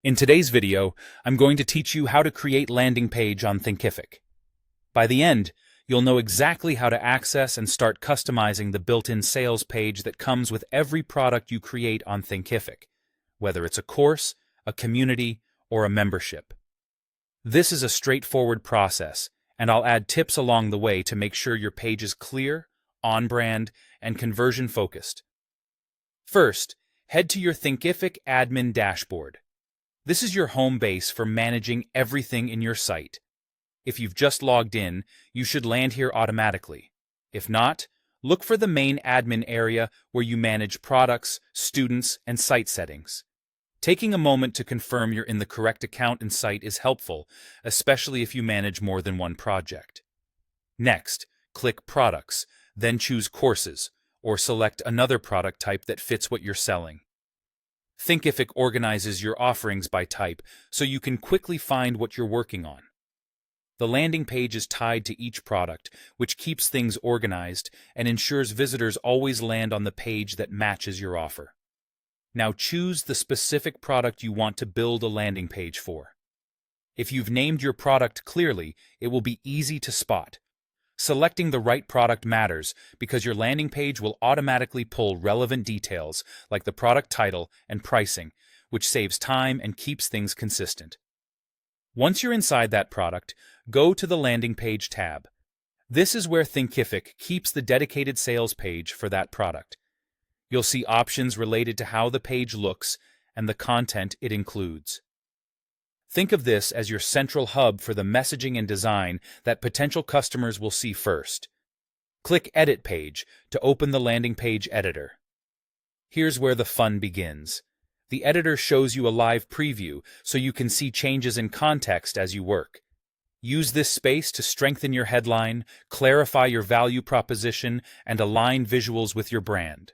In today's video, I'm going to teach you how to create landing page on Thinkific. By the end, you'll know exactly how to access and start customizing the built-in sales page that comes with every product you create on Thinkific, whether it's a course, a community, or a membership. This is a straightforward process, and I'll add tips along the way to make sure your page is clear, on-brand, and conversion-focused. First, head to your Thinkific admin dashboard. This is your home base for managing everything in your site. If you've just logged in, you should land here automatically. If not, look for the main admin area where you manage products, students, and site settings. Taking a moment to confirm you're in the correct account and site is helpful, especially if you manage more than one project. Next, click Products, then choose Courses, or select another product type that fits what you're selling. Thinkific organizes your offerings by type, so you can quickly find what you're working on. The landing page is tied to each product, which keeps things organized and ensures visitors always land on the page that matches your offer. Now choose the specific product you want to build a landing page for. If you've named your product clearly, it will be easy to spot. Selecting the right product matters because your landing page will automatically pull relevant details like the product title and pricing, which saves time and keeps things consistent. Once you're inside that product, go to the Landing Page tab. This is where Thinkific keeps the dedicated sales page for that product. You'll see options related to how the page looks and the content it includes. Think of this as your central hub for the messaging and design that potential customers will see first. Click Edit Page to open the landing page editor. Here's where the fun begins. The editor shows you a live preview so you can see changes in context as you work. Use this space to strengthen your headline, clarify your value proposition, and align visuals with your brand.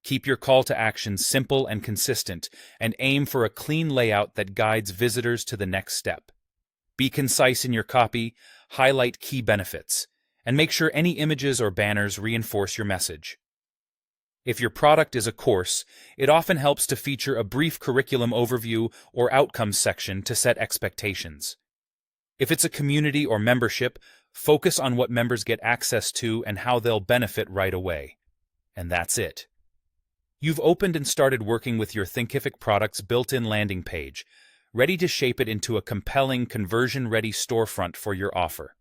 Keep your call to action simple and consistent, and aim for a clean layout that guides visitors to the next step. Be concise in your copy, highlight key benefits, and make sure any images or banners reinforce your message. If your product is a course, it often helps to feature a brief curriculum overview or outcomes section to set expectations. If it's a community or membership, focus on what members get access to and how they'll benefit right away. And that's it. You've opened and started working with your Thinkific product's built-in landing page, ready to shape it into a compelling, conversion-ready storefront for your offer.